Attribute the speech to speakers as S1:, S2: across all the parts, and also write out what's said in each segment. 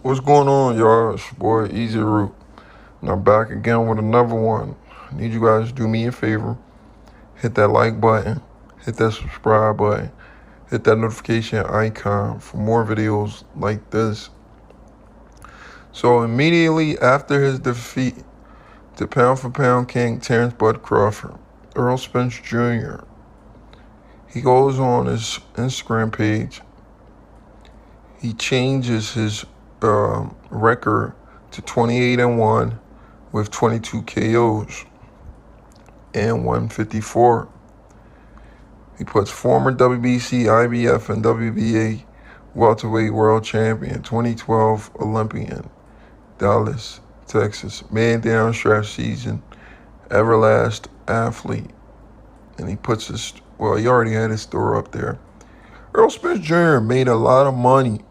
S1: What's going on, y'all? It's your boy Easy Root. And I'm back again with another one. I need you guys to do me a favor. Hit that like button, hit that subscribe button, hit that notification icon for more videos like this. So immediately after his defeat to pound for pound king Terrence Bud Crawford, Errol Spence Jr., he goes on his Instagram page. He changes his record to 28-1 with 22 KOs and 154. He puts former WBC, IBF, and WBA welterweight world champion, 2012 Olympian, Dallas, Texas, man down stretch season, everlast athlete. And he puts his, well, he already had his store up there. Errol Spence Jr. made a lot of money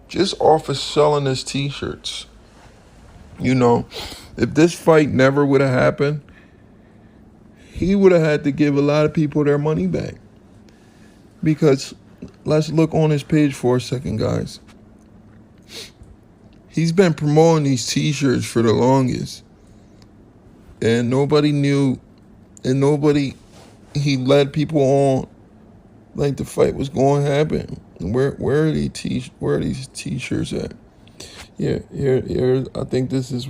S1: just off of selling his t-shirts. You know, if this fight never would have happened, he would have had to give a lot of people their money back. Because let's look on his page for a second, guys. He's been promoting these t-shirts for the longest. And nobody knew, and he led people on like the fight was going to happen. Where are these t-shirts at? Yeah, here. I think this was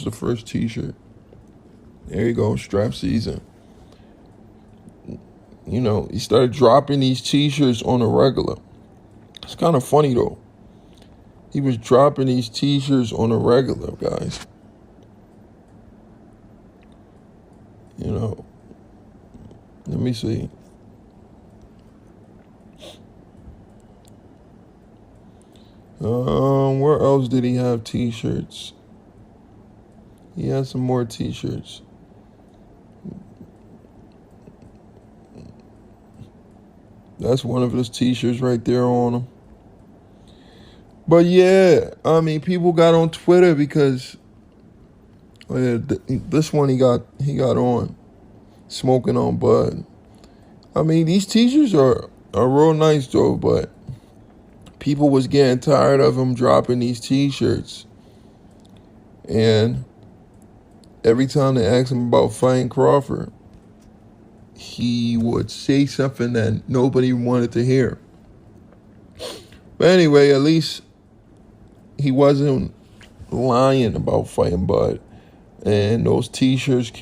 S1: the first t-shirt. There you go, strap season. You know, he started dropping these t-shirts on a regular. It's kind of funny though. He was dropping these t-shirts on a regular, guys. You know, let me see. Where else did he have t-shirts? He had some more t-shirts. That's one of his t-shirts right there on him. But yeah, I mean, people got on Twitter because this one he got on smoking on bud. I mean, these t-shirts are real nice though, but people was getting tired of him dropping these t-shirts. And every time they asked him about fighting Crawford, he would say something that nobody wanted to hear. But anyway, at least he wasn't lying about fighting Bud. And those t-shirts,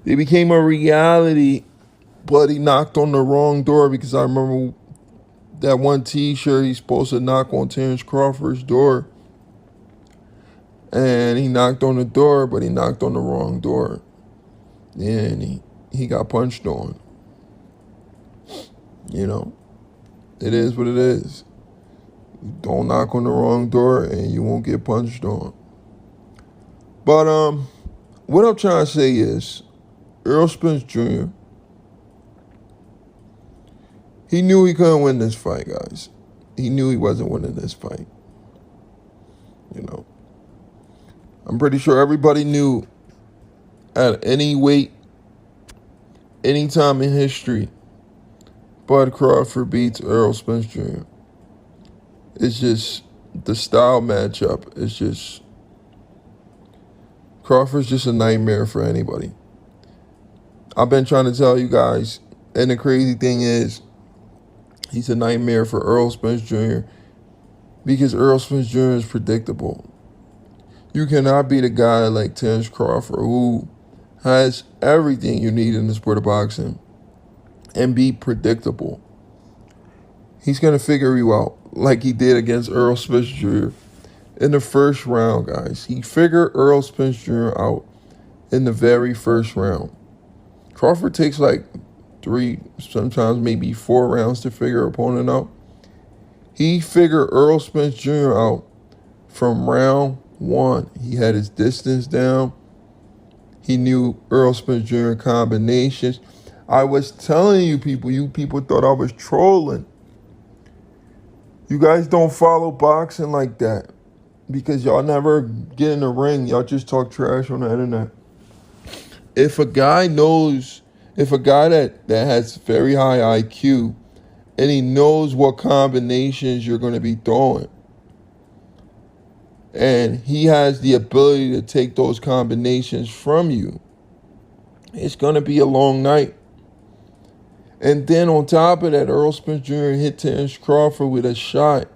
S1: they became a reality, but he knocked on the wrong door, because I remember that one t-shirt he's supposed to knock on Terrence Crawford's door. And he knocked on the door, but he knocked on the wrong door. And he got punched on. You know, it is what it is. Don't knock on the wrong door and you won't get punched on. But what I'm trying to say is, Errol Spence Jr., he knew he couldn't win this fight, guys. He knew he wasn't winning this fight. You know, I'm pretty sure everybody knew at any weight, any time in history, Bud Crawford beats Errol Spence Jr. It's just the style matchup. It's just, Crawford's just a nightmare for anybody. I've been trying to tell you guys, and the crazy thing is, he's a nightmare for Errol Spence Jr. because Errol Spence Jr. is predictable. You cannot beat a guy like Terrence Crawford, who has everything you need in the sport of boxing, and be predictable. He's going to figure you out like he did against Errol Spence Jr. in the first round, guys. He figured Errol Spence Jr. out in the very first round. Crawford takes like 3, sometimes maybe 4 rounds to figure opponent out. He figured Errol Spence Jr. out from round 1. He had his distance down. He knew Errol Spence Jr. combinations. I was telling you people thought I was trolling. You guys don't follow boxing like that because y'all never get in the ring. Y'all just talk trash on the internet. If a guy that has very high IQ and he knows what combinations you're going to be throwing, and he has the ability to take those combinations from you, it's going to be a long night. And then on top of that, Errol Spence Jr. hit Terrence Crawford with a shot,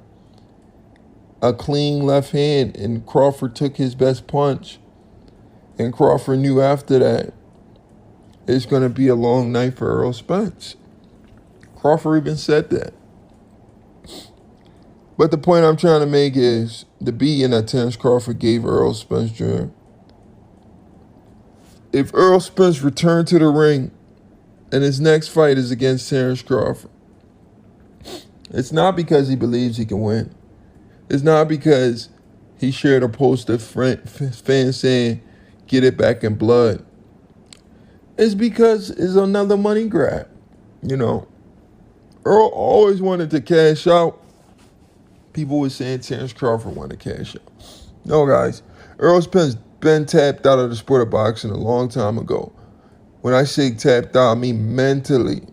S1: a clean left hand, and Crawford took his best punch. And Crawford knew after that it's going to be a long night for Errol Spence. Crawford even said that. But the point I'm trying to make is the beating that Terrence Crawford gave Errol Spence Jr. If Errol Spence returned to the ring and his next fight is against Terrence Crawford, it's not because he believes he can win. It's not because he shared a post of fans saying, "Get it back in blood." It's because it's another money grab. You know, Earl always wanted to cash out. People were saying Terrence Crawford wanted to cash out. No, guys. Errol Spence been tapped out of the sport of boxing a long time ago. When I say tapped out, I mean mentally.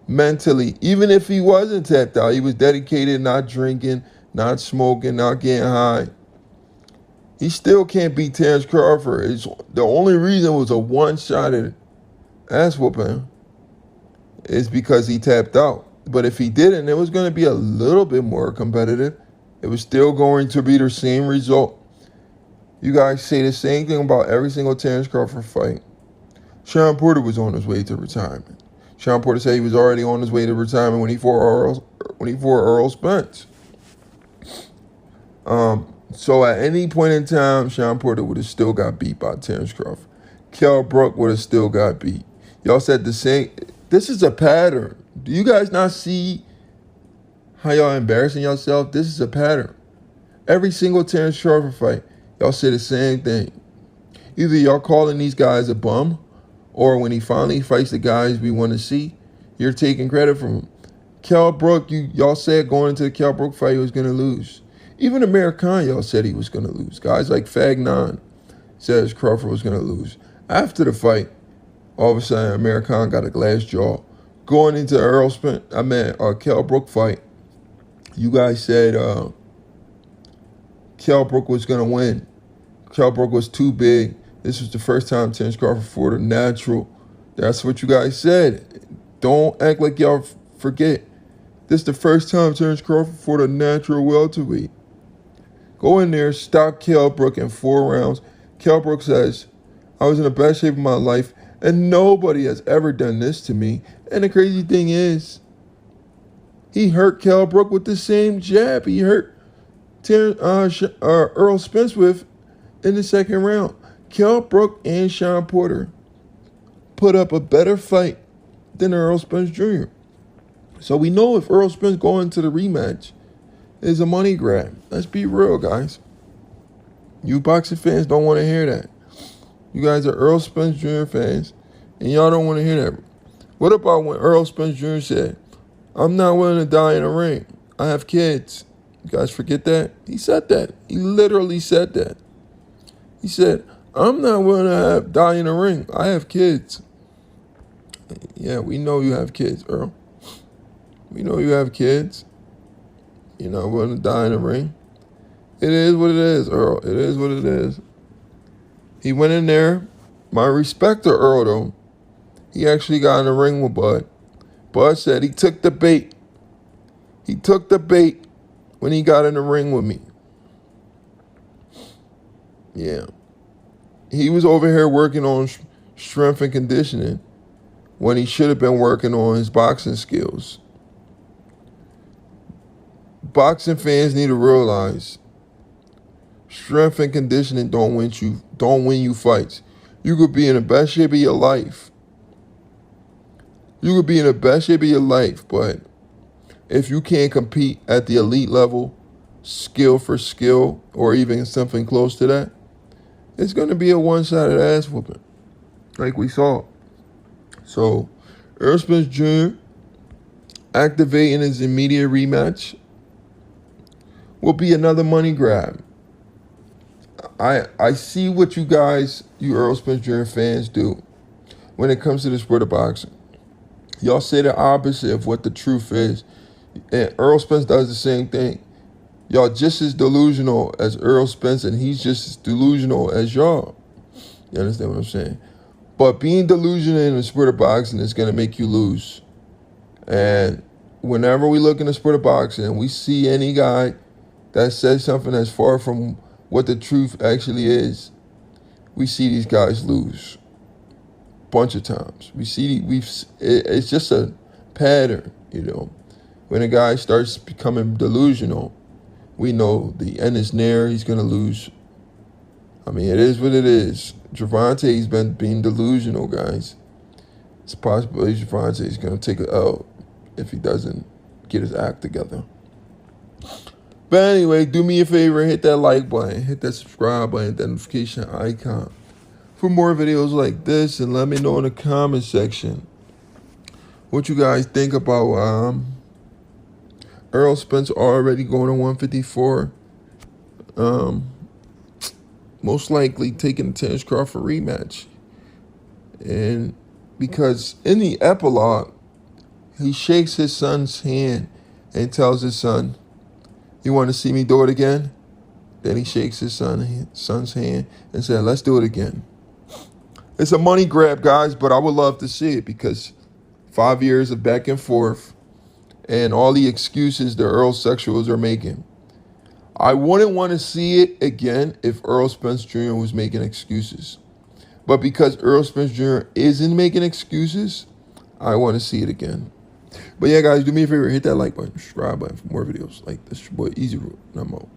S1: Mentally. Even if he wasn't tapped out, he was dedicated, not drinking, not smoking, not getting high. He still can't beat Terrence Crawford. The only reason it was a one-shot ass whooping is because he tapped out. But if he didn't, it was going to be a little bit more competitive. It was still going to be the same result. You guys say the same thing about every single Terrence Crawford fight. Sean Porter was on his way to retirement. Sean Porter said he was already on his way to retirement when he fought Errol Spence. So at any point in time, Sean Porter would have still got beat by Terrence Crawford. Kell Brook would have still got beat. Y'all said the same. This is a pattern. Do you guys not see how y'all embarrassing yourself? This is a pattern. Every single Terrence Crawford fight, y'all say the same thing. Either y'all calling these guys a bum, or when he finally fights the guys we want to see, you're taking credit from him. Kell Brook, y'all said going into the Kell Brook fight he was going to lose. Even Amir Khan, y'all said he was going to lose. Guys like Fagnon says Crawford was going to lose. After the fight, all of a sudden, Amir Khan got a glass jaw. Going into Kell Brook fight, you guys said Kell Brook was going to win. Kell Brook was too big. This was the first time Terrence Crawford fought a natural. That's what you guys said. Don't act like y'all forget. This is the first time Terrence Crawford fought a natural welterweight. Go in there, stop Kell Brook in 4 rounds. Kell Brook says, "I was in the best shape of my life, and nobody has ever done this to me." And the crazy thing is, he hurt Kell Brook with the same jab he hurt Errol Spence with in the second round. Kell Brook and Sean Porter put up a better fight than Errol Spence Jr. So we know if Errol Spence going to the rematch is a money grab. Let's be real, guys. You boxing fans don't want to hear that. You guys are Errol Spence Jr. fans, and y'all don't want to hear that. What about when Errol Spence Jr. said, "I'm not willing to die in a ring. I have kids." You guys forget that? He said that. He literally said that. He said, "I'm not willing to die in a ring. I have kids." Yeah, we know you have kids, Earl. We know you have kids. You're not willing to die in a ring. It is what it is, Earl. It is what it is. He went in there. My respect to Earl, though. He actually got in the ring with Bud. Bud said he took the bait. He took the bait when he got in the ring with me. Yeah. He was over here working on strength and conditioning when he should have been working on his boxing skills. Boxing fans need to realize strength and conditioning don't win you fights. You could be in the best shape of your life. You could be in the best shape of your life, but if you can't compete at the elite level, skill for skill, or even something close to that, it's going to be a one-sided ass whooping, like we saw. So, Errol Spence Jr. activating his immediate rematch will be another money grab. I see what you guys, you Errol Spence Jr. fans, do when it comes to the sport of boxing. Y'all say the opposite of what the truth is. And Errol Spence does the same thing. Y'all just as delusional as Errol Spence, and he's just as delusional as y'all. You understand what I'm saying? But being delusional in the sport of boxing is going to make you lose. And whenever we look in the sport of boxing and we see any guy that says something that's far from what the truth actually is, we see these guys lose. Bunch of times. It's just a pattern, you know. When a guy starts becoming delusional, we know the end is near, he's going to lose. I mean, it is what it is. Gervonta's been being delusional, guys. It's a possibility Gervonta's going to take an L if he doesn't get his act together. But anyway, do me a favor, hit that like button, hit that subscribe button, hit that notification icon for more videos like this, and let me know in the comment section what you guys think about Errol Spence already going to 154. Most likely taking the Terrence Crawford rematch. And because in the epilogue, he shakes his son's hand and tells his son, "You want to see me do it again?" Then he shakes his son's hand and said, "Let's do it again." It's a money grab, guys, but I would love to see it because 5 years of back and forth and all the excuses the Earl sexuals are making. I wouldn't want to see it again if Errol Spence Jr. was making excuses. But because Errol Spence Jr. isn't making excuses, I want to see it again. But yeah, guys, do me a favor. Hit that like button, subscribe button for more videos like this. Your boy, Easy Root, and I'm out.